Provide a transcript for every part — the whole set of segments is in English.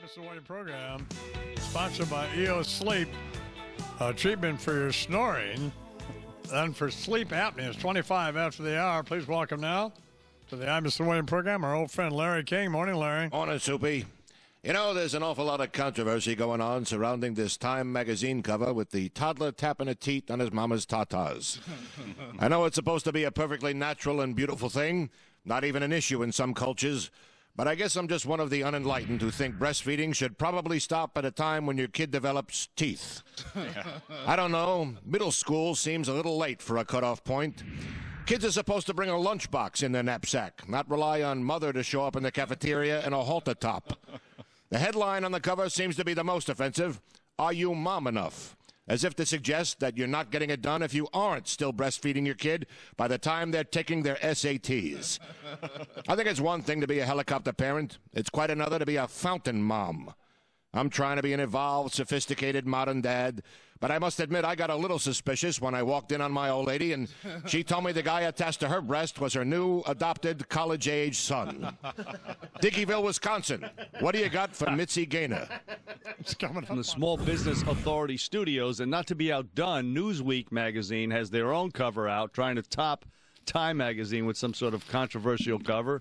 Mr. Warning program, sponsored by EO Sleep, treatment for your snoring and for sleep apnea. It's 25 after the hour. Please welcome now to the I'm Mr. Warning program our old friend Larry King. Morning, Larry. Morning, Soupy. You know, there's an awful lot of controversy going on surrounding this Time magazine cover with the toddler tapping a teat on his mama's tatas. I know it's supposed to be a perfectly natural and beautiful thing, not even an issue in some cultures, but I guess I'm just one of the unenlightened who think breastfeeding should probably stop at a time when your kid develops teeth. I don't know. Middle school seems a little late for a cutoff point. Kids are supposed to bring a lunchbox in their knapsack, not rely on mother to show up in the cafeteria in a halter top. The headline on the cover seems to be the most offensive. Are you mom enough? As if to suggest that you're not getting it done if you aren't still breastfeeding your kid by the time they're taking their SATs. I think it's one thing to be a helicopter parent. It's quite another to be a fountain mom. I'm trying to be an evolved, sophisticated, modern dad, but I must admit I got a little suspicious when I walked in on my old lady and she told me the guy attached to her breast was her new adopted college-age son. Dickeyville, Wisconsin. What do you got for Mitzi Gaynor? It's coming from the Small Business Authority studios, and not to be outdone, Newsweek magazine has their own cover out, trying to top Time magazine with some sort of controversial cover.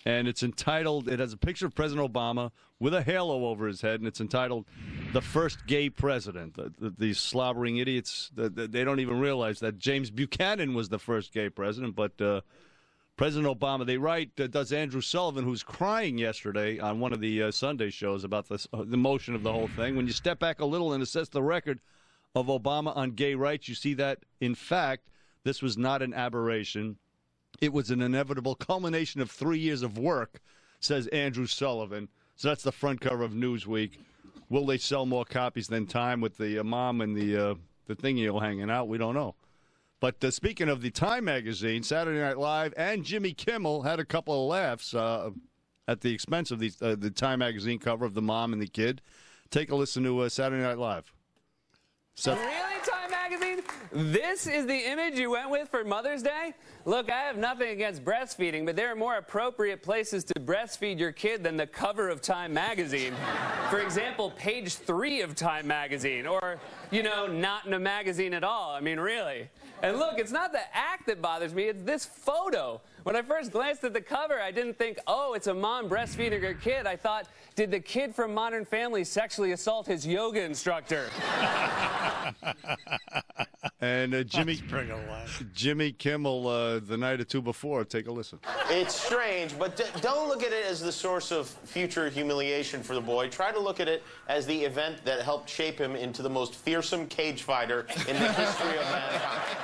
And it's entitled, it has a picture of President Obama with a halo over his head, and it's entitled, The First Gay President. These slobbering idiots, they don't even realize that James Buchanan was the first gay president, but President Obama, they write, does Andrew Sullivan, who's crying yesterday on one of the Sunday shows about this, the motion of the whole thing. When you step back a little and assess the record of Obama on gay rights, you see that, in fact, this was not an aberration. It was an inevitable culmination of 3 years of work, says Andrew Sullivan. So that's the front cover of Newsweek. Will they sell more copies than Time with the mom and the thingy hanging out? We don't know. But speaking of the Time magazine, Saturday Night Live and Jimmy Kimmel had a couple of laughs at the expense of the Time magazine cover of the mom and the kid. Take a listen to Saturday Night Live. Really, Time magazine? This is the image you went with for Mother's Day? Look, I have nothing against breastfeeding, but there are more appropriate places to breastfeed your kid than the cover of Time magazine. For example, page 3 of Time magazine, or, you know, not in a magazine at all. I mean, really. And look, it's not the act that bothers me, it's this photo. When I first glanced at the cover, I didn't think, oh, it's a mom breastfeeding her kid. I thought, did the kid from Modern Family sexually assault his yoga instructor? And Jimmy Kimmel, the night or two before. Take a listen. It's strange, but don't look at it as the source of future humiliation for the boy. Try to look at it as the event that helped shape him into the most fearsome cage fighter in the history of mankind.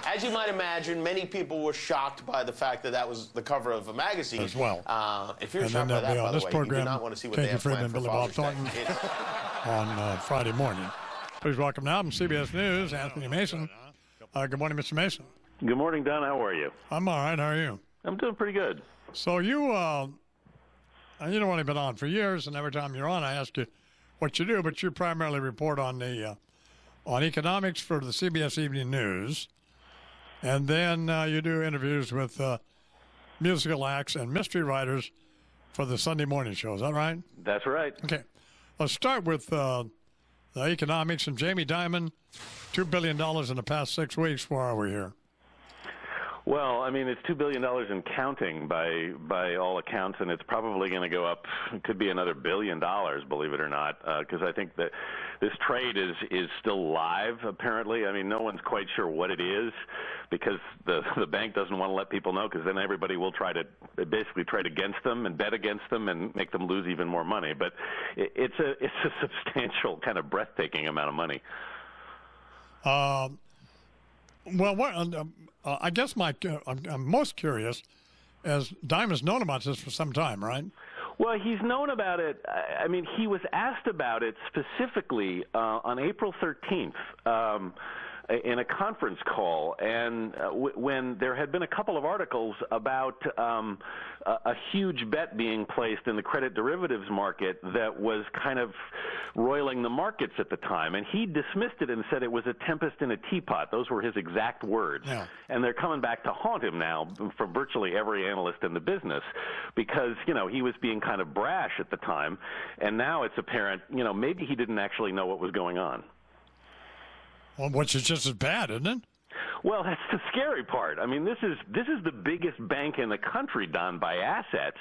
As you might imagine, many people were shocked by the fact that that was the cover of a magazine. As well. If you're shocked by that, by the way, you do not want to see what they have planned for Billy Bob Father's Day. Thornton on Friday morning. Please welcome now from CBS News, Anthony Mason. Good morning, Mr. Mason. Good morning, Don. How are you? I'm all right. How are you? I'm doing pretty good. So you've only been on for years, and every time you're on, I ask you what you do, but you primarily report on the on economics for the CBS Evening News, and then you do interviews with musical acts and mystery writers for the Sunday morning show. Is that right? That's right. Okay. Let's start with the economics and Jamie Dimon, $2 billion in the past 6 weeks. Where are we here? Well, I mean, it's $2 billion and counting by all accounts, and it's probably going to go up. It could be another $1 billion, believe it or not, because I think that this trade is still live, apparently. I mean, no one's quite sure what it is because the bank doesn't want to let people know, because then everybody will basically trade against them and bet against them and make them lose even more money. But it's a substantial, kind of breathtaking amount of money. Well, I guess I'm most curious, as Dimon's known about this for some time, right? Well, he's known about it. I mean, he was asked about it specifically on April 13th. in a conference call, and when there had been a couple of articles about a huge bet being placed in the credit derivatives market that was kind of roiling the markets at the time, and he dismissed it and said it was a tempest in a teapot. Those were his exact words. Yeah. And they're coming back to haunt him now from virtually every analyst in the business because, he was being kind of brash at the time, and now it's apparent, maybe he didn't actually know what was going on. Well, which is just as bad, isn't it? Well, that's the scary part. I mean, this is the biggest bank in the country, Don, by assets,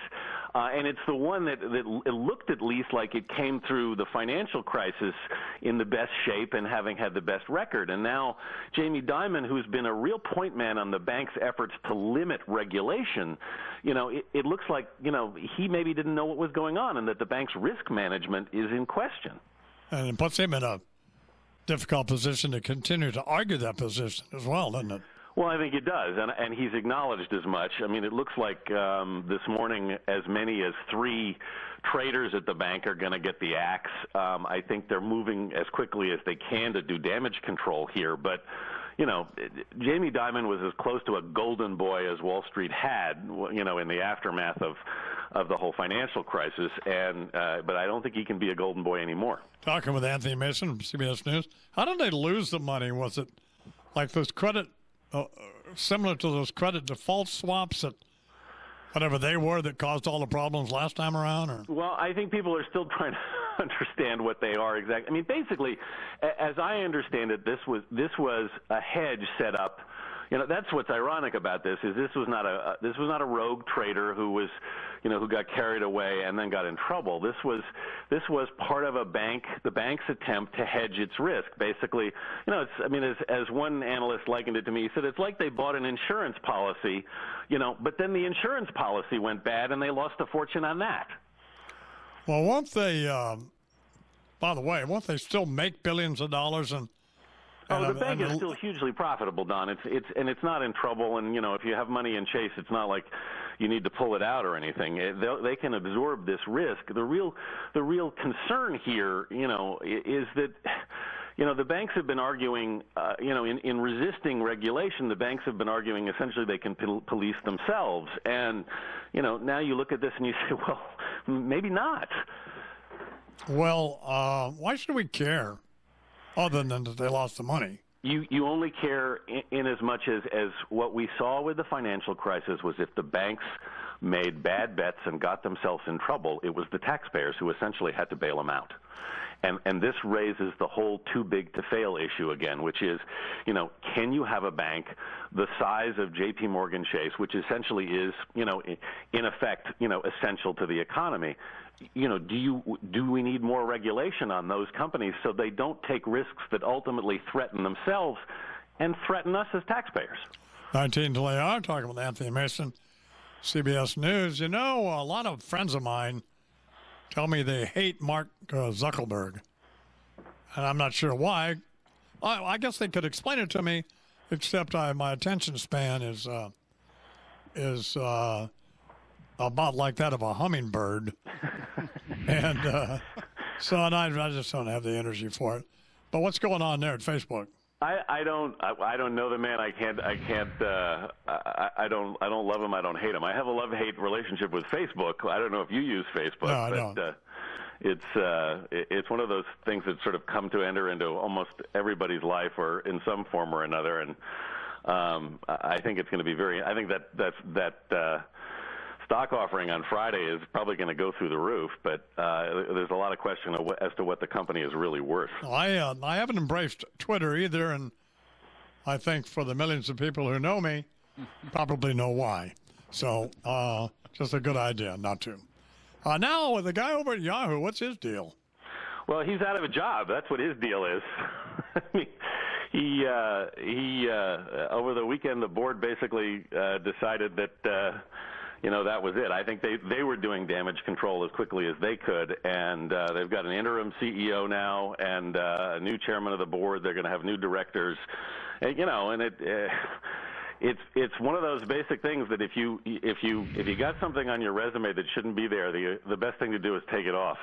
and it's the one that it looked at least like it came through the financial crisis in the best shape and having had the best record. And now Jamie Dimon, who's been a real point man on the bank's efforts to limit regulation, it looks like, he maybe didn't know what was going on and that the bank's risk management is in question. And it puts him in a difficult position to continue to argue that position as well, doesn't it? Well, I think it does, and he's acknowledged as much. I mean, it looks like this morning as many as 3 traders at the bank are going to get the axe. I think they're moving as quickly as they can to do damage control here, but Jamie Dimon was as close to a golden boy as Wall Street had, in the aftermath of the whole financial crisis, and but I don't think he can be a golden boy anymore. Talking with Anthony Mason from CBS News, how did they lose the money? Was it like those credit, similar to those credit default swaps that whatever they were that caused all the problems last time around? Or? Well, I think people are still trying to understand what they are exactly. I mean, basically, as I understand it, this was a hedge set up. That's what's ironic about this is this was not a rogue trader who was, who got carried away and then got in trouble. This was part of the bank's attempt to hedge its risk. Basically, as one analyst likened it to me, he said it's like they bought an insurance policy, but then the insurance policy went bad and they lost a fortune on that. Well, won't they? By the way, won't they still make billions of dollars and? The bank is still hugely profitable, Don. It's not in trouble, and if you have money in Chase, it's not like you need to pull it out or anything. They can absorb this risk. The real concern here, is that the banks have been arguing, in resisting regulation, the banks have been arguing essentially they can police themselves, and now you look at this and you say, well, maybe not. Well, why should we care? Other than that they lost the money. You only care in as much as what we saw with the financial crisis was if the banks made bad bets and got themselves in trouble, it was the taxpayers who essentially had to bail them out. And this raises the whole too big to fail issue again, which is, can you have a bank the size of J.P. Morgan Chase, which essentially is, in effect, essential to the economy? Do we need more regulation on those companies so they don't take risks that ultimately threaten themselves and threaten us as taxpayers? 19 till they are talking with Anthony Mason, CBS News. A lot of friends of mine tell me they hate Mark Zuckerberg, and I'm not sure why. I guess they could explain it to me, except my attention span is about like that of a hummingbird. And I just don't have the energy for it. But what's going on there at Facebook? I don't know the man. I don't love him. I don't hate him. I have a love-hate relationship with Facebook. I don't know if you use Facebook. No, I don't. It's one of those things that sort of come to enter into almost everybody's life or in some form or another. And I think it's going to be I think that stock offering on Friday is probably going to go through the roof, but there's a lot of question as to what the company is really worth. I haven't embraced Twitter either, and I think for the millions of people who know me, probably know why. So just a good idea not to. Now, the guy over at Yahoo, what's his deal? Well, he's out of a job. That's what his deal is. I mean, he over the weekend, the board basically decided that that was it. I think they were doing damage control as quickly as they could, and they've got an interim CEO now and a new chairman of the board. They're going to have new directors, and it's one of those basic things that if you got something on your resume that shouldn't be there, the best thing to do is take it off.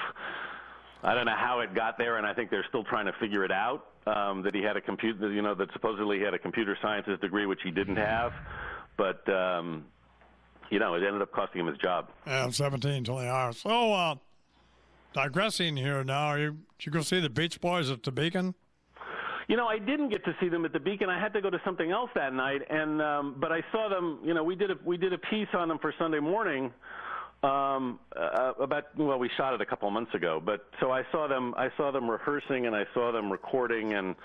I don't know how it got there, and I think they're still trying to figure it out. That he had a computer, that supposedly he had a computer sciences degree, which he didn't have, but it ended up costing him his job. Yeah, 17 till the hour. So, digressing here now, did you go see the Beach Boys at the Beacon? I didn't get to see them at the Beacon. I had to go to something else that night, and but I saw them. We did a piece on them for Sunday Morning. We shot it a couple of months ago, but so I saw them rehearsing, and I saw them recording, and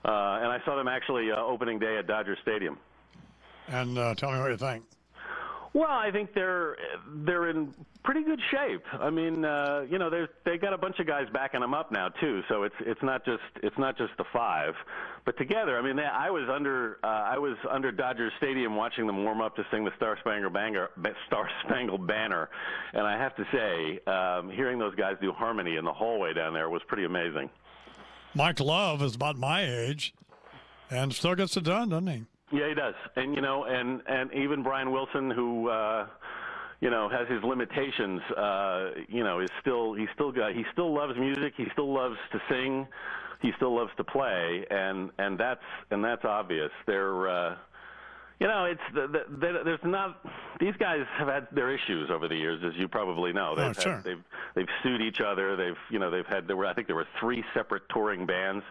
I saw them actually opening day at Dodger Stadium. And tell me what you think. Well, I think they're in pretty good shape. I mean, they got a bunch of guys backing them up now too. So it's not just the five, but together. I mean, I was under Dodger Stadium watching them warm up to sing the Star Spangled Banner, and I have to say, hearing those guys do harmony in the hallway down there was pretty amazing. Mike Love is about my age, and still gets it done, doesn't he? Yeah, he does, and and even Brian Wilson, who has his limitations, he still loves music, he still loves to sing, he still loves to play, and that's obvious. There's not, these guys have had their issues over the years, as you probably know. They've sued each other. I think there were 3 separate touring bands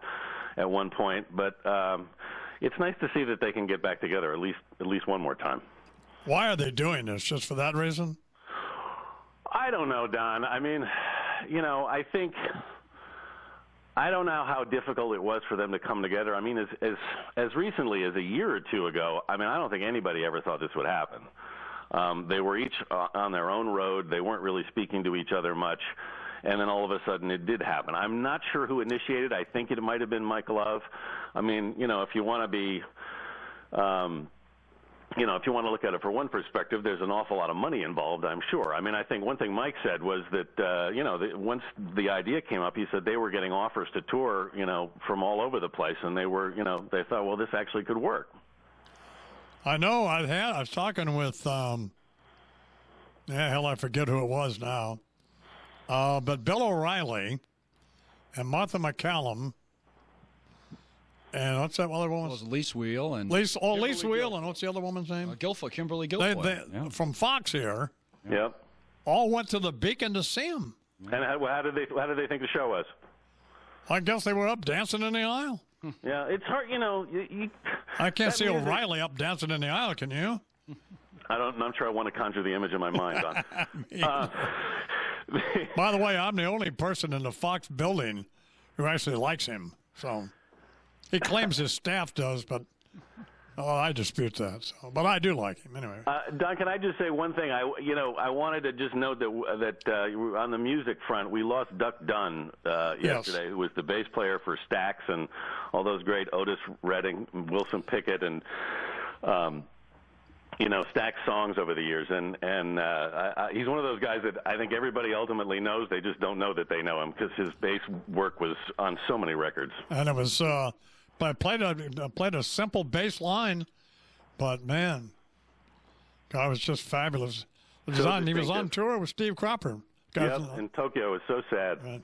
at one point, but. It's nice to see that they can get back together at least one more time. Why are they doing this? Just for that reason? I don't know, Don. I mean, I think I don't know how difficult it was for them to come together. I mean, as recently as a year or two ago, I mean, I don't think anybody ever thought this would happen. They were each on their own road. They weren't really speaking to each other much. And then all of a sudden it did happen. I'm not sure who initiated. I think it might have been Mike Love. I mean, if you want to be, if you want to look at it for one perspective, there's an awful lot of money involved, I'm sure. I mean, I think one thing Mike said was that, once the idea came up, he said they were getting offers to tour, from all over the place. And they were, they thought, well, this actually could work. I know. I was talking with, I forget who it was now. But Bill O'Reilly and Martha McCallum and what's that other woman? It was Lise Wheel and Lise Wheel, and what's the other woman's name? Kimberly Guilfoyle. From Fox here. Yep. All went to the Beacon to see him. And how did they think the show was? I guess they were up dancing in the aisle. Yeah, it's hard, I can't see O'Reilly up dancing in the aisle, can you? I'm not sure I want to conjure the image in my mind. By the way, I'm the only person in the Fox building who actually likes him. So he claims his staff does, but I dispute that. So, but I do like him anyway. Don, can I just say one thing? I wanted to just note that on the music front, we lost Duck Dunn yesterday, who was the bass player for Stax and all those great Otis Redding, Wilson Pickett, and Stax songs over the years, and he's one of those guys that I think everybody ultimately knows. They just don't know that they know him because his bass work was on so many records. And it was, I played a simple bass line, but man, God, it was just fabulous. He was on tour with Steve Cropper. Yep, in Tokyo. It was so sad. Right.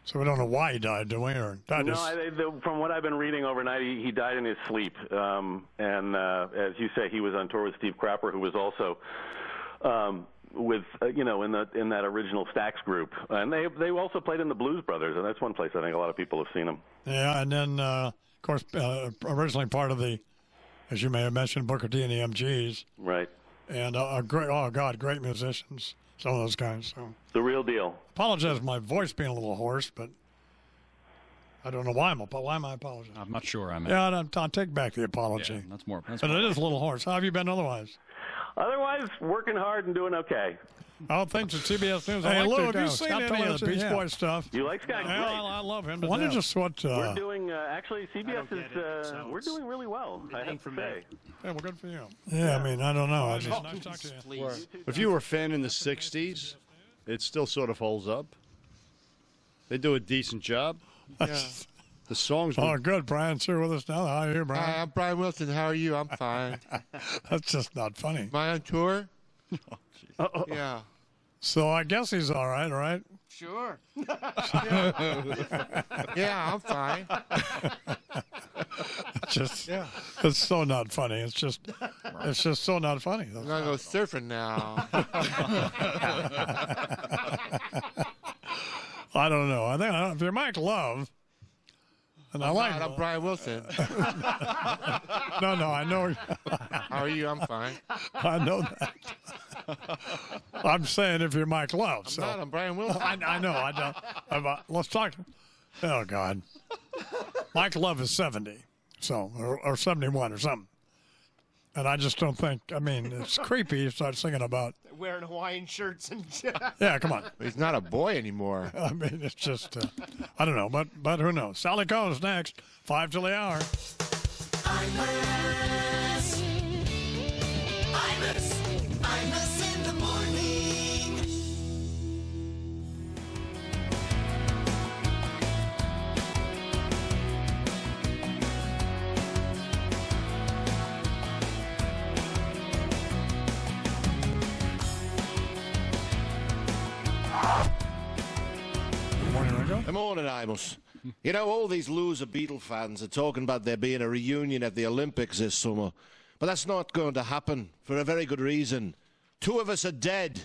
So we don't know why he died, do we? From what I've been reading overnight, he died in his sleep. And as you say, he was on tour with Steve Cropper, who was also in that original Stax group. And they also played in the Blues Brothers, and that's one place I think a lot of people have seen them. Yeah, and then of course originally part of the, as you may have mentioned, Booker T and the MGs. Right. And great musicians. Some of those guys. So. The real deal. Apologize for my voice being a little hoarse, but I don't know why am I apologizing? I'm not sure. I'll take back the apology. Yeah, that's more. But it is a little hoarse. How have you been otherwise? Otherwise, working hard and doing okay. Oh, thanks to CBS News. Hey, have you seen any of the Beach Boys stuff? You like Scott? Yeah, I love him. Why don't you what? We're doing actually CBS is we're doing really well. I have to say. Yeah, well, good for you. Yeah, I mean, I don't know. Nice talking to you. If you were a fan in the '60s, it still sort of holds up. They do a decent job. Yeah. The songs. Oh, good. Brian's here with us now. How are you, Brian? Hi, I'm Brian Wilson. How are you? I'm fine. That's just not funny. Am I on tour? Oh, yeah. So I guess he's all right, right? Sure. Yeah, I'm fine. It's so not funny. It's just so not funny. I'm gonna go surfing now. I don't know. I think if you're Mike Love, and I'm Brian Wilson. No, I know. How are you? I'm fine. I know that. I'm saying if you're Mike Love. I'm Brian Wilson. I know. I don't. Let's talk. Oh God. Mike Love is 70, or 71 or something. And I just don't think. I mean, it's creepy. You start singing about wearing Hawaiian shirts and. Yeah, come on. He's not a boy anymore. I mean, it's just. I don't know, but who knows? Sally Cohn's next. 5 till the hour. Imus in the morning. Good morning, Ringo. Good morning, Imus. You know, all these loser Beatle fans are talking about there being a reunion at the Olympics this summer. But that's not going to happen for a very good reason. 2 of us are dead.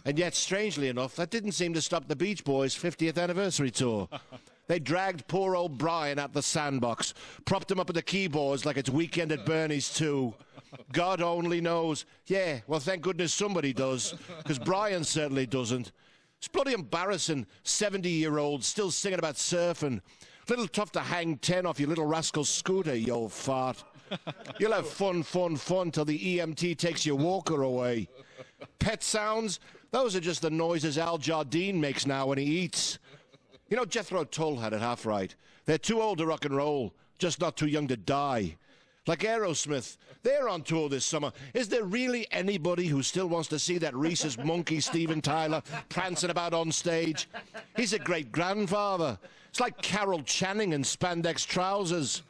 And yet, strangely enough, that didn't seem to stop the Beach Boys' 50th anniversary tour. They dragged poor old Brian out the sandbox, propped him up at the keyboards like it's Weekend at Bernie's too. God only knows. Yeah, well, thank goodness somebody does, because Brian certainly doesn't. It's bloody embarrassing, 70-year-olds still singing about surfing. Little tough to hang 10 off your little rascal scooter, you old fart. You'll have fun till the EMT takes your walker away. Pet sounds? Those are just the noises Al Jardine makes now when he eats. You know, Jethro Tull had it half right. They're too old to rock and roll, just not too young to die. Like Aerosmith, they're on tour this summer. Is there really anybody who still wants to see that rhesus monkey Steven Tyler prancing about on stage? He's a great-grandfather. It's like Carol Channing in spandex trousers,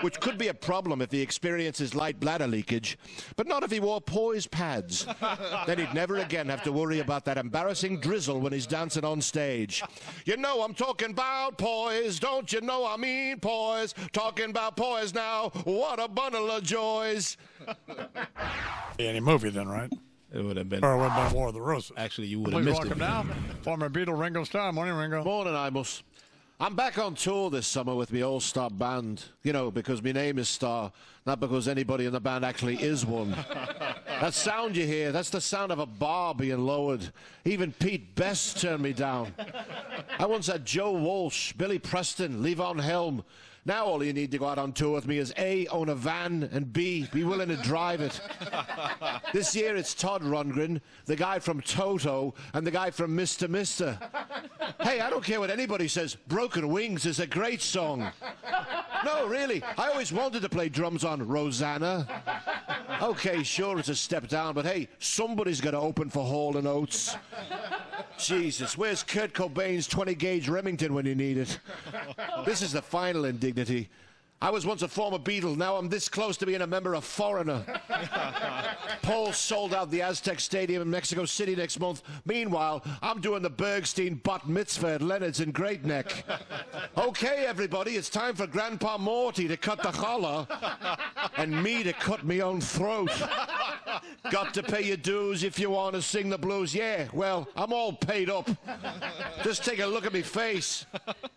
which could be a problem if he experiences light bladder leakage, but not if he wore poise pads. Then he'd never again have to worry about that embarrassing drizzle when he's dancing on stage. You know I'm talking about poise, don't you know I mean poise? Talking about poise now, what a bundle of joys. Any movie then, right? It would have been. Or it would have been War of the Roses. Actually, you would have Please missed welcome it. now former Beatle Ringo Starr. Morning, Ringo. Morning, Imus. I'm back on tour this summer with my all-star band, you know, because my name is Starr, not because anybody in the band actually is one. That sound you hear, that's the sound of a bar being lowered. Even Pete Best turned me down. I once had Joe Walsh, Billy Preston, Levon Helm. Now all you need to go out on tour with me is A, own a van, and B, be willing to drive it. This year it's Todd Rundgren, the guy from Toto, and the guy from Mr. Mister. Hey, I don't care what anybody says, Broken Wings is a great song. No, really, I always wanted to play drums on Rosanna. Okay, sure, it's a step down, but hey, somebody's got to open for Hall & Oates. Jesus, where's Kurt Cobain's 20-gauge Remington when you need it? This is the final indignity. I was once a former Beatle. Now I'm this close to being a member of Foreigner. Paul sold out the Aztec Stadium in Mexico City next month. Meanwhile, I'm doing the Bergstein Bat Mitzvah at Leonard's in Great Neck. Okay, everybody, it's time for Grandpa Morty to cut the challah and me to cut me own throat. Got to pay your dues if you want to sing the blues. Yeah, well, I'm all paid up. Just take a look at me face.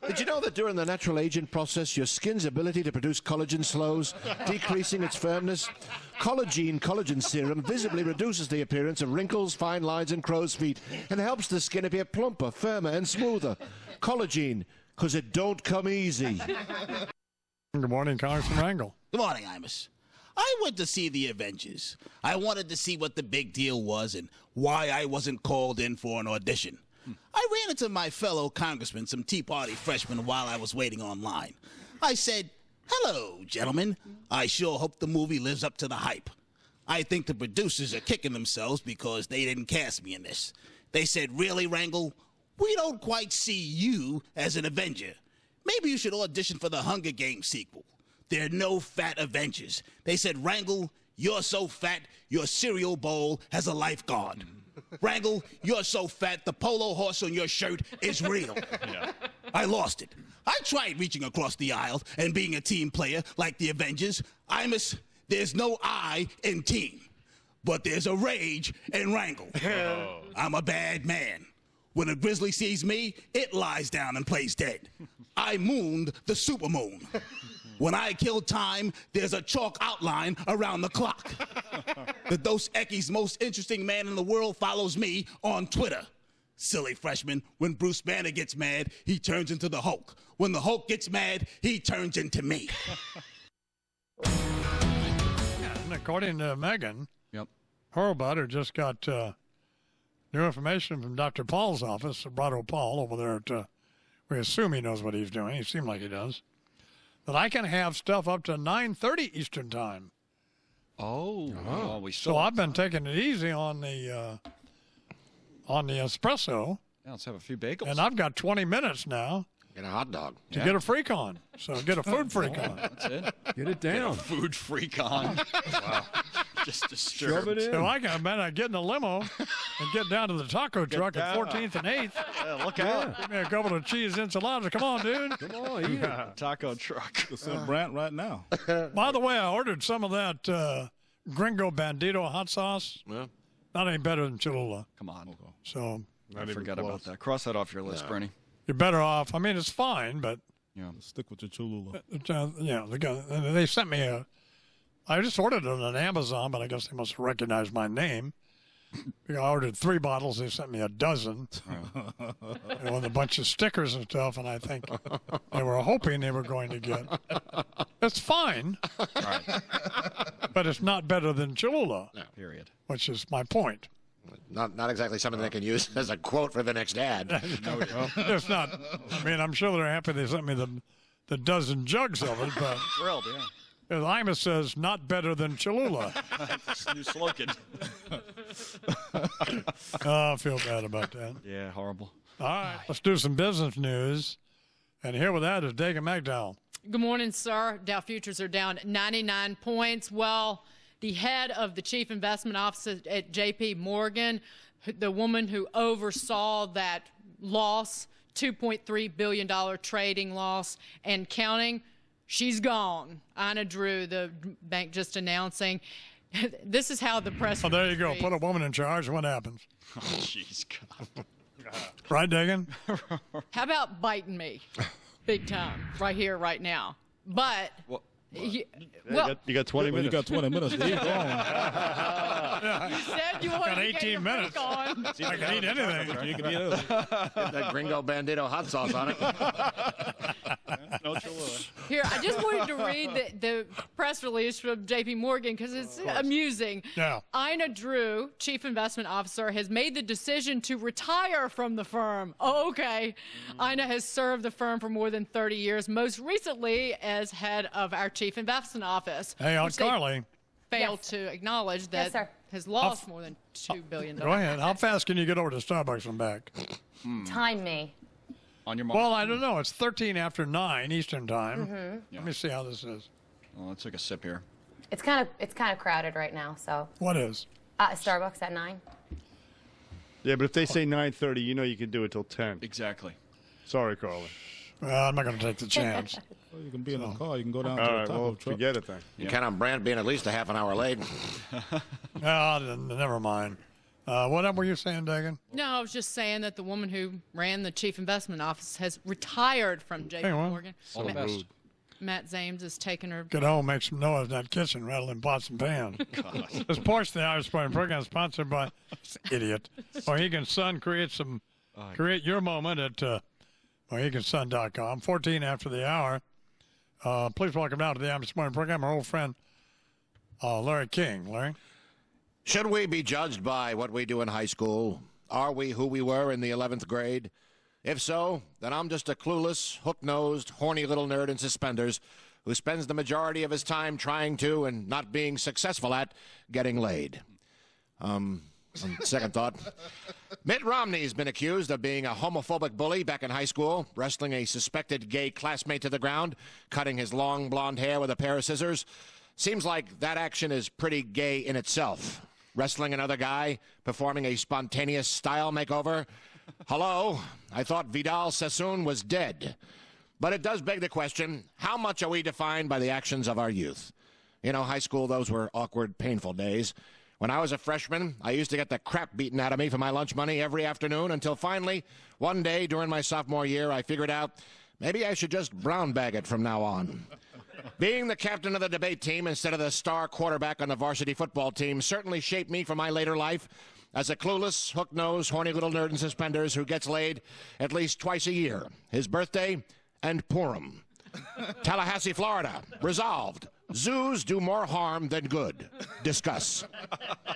Did you know that during the natural aging process, your skin's ability to produce collagen slows, decreasing its firmness? Collagen serum visibly reduces the appearance of wrinkles, fine lines, and crow's feet, and helps the skin appear plumper, firmer, and smoother. Collagen, because it don't come easy. Good morning, Congressman Rangel. Good morning, Imus. I went to see the Avengers. I wanted to see what the big deal was and why I wasn't called in for an audition. I ran into my fellow congressman, some Tea Party freshmen, while I was waiting online. I said, "Hello, gentlemen. I sure hope the movie lives up to the hype." I think the producers are kicking themselves because they didn't cast me in this. They said, "Really, Rangel? We don't quite see you as an Avenger. Maybe you should audition for the Hunger Games sequel. There are no fat Avengers." They said, "Rangel, you're so fat, your cereal bowl has a lifeguard." Wrangle, you're so fat, the polo horse on your shirt is real. I lost it. I tried reaching across the aisle and being a team player like the Avengers. Imus, there's no I in team, but there's a rage in Wrangle. I'm a bad man. When a grizzly sees me, it lies down and plays dead. I mooned the supermoon. When I kill time, there's a chalk outline around the clock. The Dos Equis most interesting man in the world follows me on Twitter. Silly freshman, when Bruce Banner gets mad, he turns into the Hulk. When the Hulk gets mad, he turns into me. And according to Megan, Hurlbutt just got new information from Dr. Paul's office, Brado Paul, over there at, we assume he knows what he's doing. He seems like he does. That I can have stuff up to 9:30 Eastern time. So I've been taking it easy on the espresso. Yeah, let's have a few bagels. And I've got 20 minutes now. Get a hot dog. To get a freak on. So get a food freak on. That's it. Get it down. Get a food freak on. Wow. Just shove it in. So I get in a limo and get down to the taco truck at 14th and 8th. Yeah, look out. Give me a couple of cheese enchiladas. Come on, dude. Come on, eat it. Taco truck. It's in Brant right now. By the way, I ordered some of that Gringo Bandito hot sauce. Yeah. Not any better than Cholula. Come on. So I forgot about that. Cross that off your list, Bernie. You're better off. I mean, it's fine, but stick with your Cholula. They sent me I just ordered it on Amazon, but I guess they must recognize my name. I ordered 3 bottles. They sent me a dozen with a bunch of stickers and stuff, and I think they were hoping they were going to get. It's fine, but it's not better than Cholula. No. Period. Which is my point. Not exactly something they can use as a quote for the next ad. It's not. I mean, I'm sure they're happy they sent me the dozen jugs of it, but Thrilled, yeah. Imus says not better than Cholula. New slogan. Oh, I feel bad about that. Yeah, horrible. All right, let's do some business news. And here with that is Dagan McDowell. Good morning, sir. Dow futures are down 99 points. Well, the head of the chief investment office at J.P. Morgan, the woman who oversaw that loss, $2.3 billion trading loss and counting, she's gone. Ina Drew, the bank, just announcing. This is how the press. Oh, there you go. Put a woman in charge. What happens? Oh, jeez. Right, Dagan? How about biting me? Big time. Right here, right now. But. You got 20 minutes. You got 20 minutes. Leave it alone. You said you wanted got 18 minutes. I can eat anything. You can eat it. Get that Gringo Bandito hot sauce on it. No Cholula. Here, I just wanted to read the press release from J.P. Morgan because it's amusing. Yeah. Ina Drew, chief investment officer, has made the decision to retire from the firm. Oh, okay. Ina has served the firm for more than 30 years, most recently as head of our chief investment office. Hey, Aunt Carly. Failed to acknowledge that has lost more than $2 billion. Go ahead. How fast can you get over to Starbucks and back? Time me. On your mark. Well, I don't know. It's 13 after 9 Eastern time. Mm-hmm. Let me see how this is. Well, let's take a sip here. It's kind of crowded right now. So. What is? Starbucks at 9. Yeah, but if they say 9:30, you know you can do it till 10. Exactly. Sorry, Carly. Well, I'm not going to take the chance. Well, you can be in a car. You can go down All to right, the taco well, truck. forget it then. You count on Brant being at least a half an hour late. Never mind. What were you saying, Dagan? No, I was just saying that the woman who ran the chief investment office has retired from J.P. Morgan. All the best. Matt Zames has taken her. Get home, make some noise in that kitchen, rattling pots and pans. This portion of the Irish Spring program is sponsored by idiot Mohegan Sun. Create your moment at MoheganSun.com. 14 after the hour. Please welcome now to the Irish Spring program our old friend Larry King. Larry. Should we be judged by what we do in high school? Are we who we were in the 11th grade? If so, then I'm just a clueless, hook-nosed, horny little nerd in suspenders who spends the majority of his time trying to and not being successful at getting laid. On second thought, Mitt Romney's been accused of being a homophobic bully back in high school, wrestling a suspected gay classmate to the ground, cutting his long blonde hair with a pair of scissors. Seems like that action is pretty gay in itself. wrestling another guy, performing a spontaneous style makeover. Hello, I thought Vidal Sassoon was dead. But it does beg the question, how much are we defined by the actions of our youth? You know, high school, those were awkward, painful days. When I was a freshman, I used to get the crap beaten out of me for my lunch money every afternoon until finally, one day during my sophomore year, I figured out maybe I should just brown bag it from now on. Being the captain of the debate team instead of the star quarterback on the varsity football team certainly shaped me for my later life as a clueless, hook-nosed, horny little nerd in suspenders who gets laid at least twice a year. His birthday and Purim. Tallahassee, Florida. Resolved. Zoos do more harm than good. Discuss.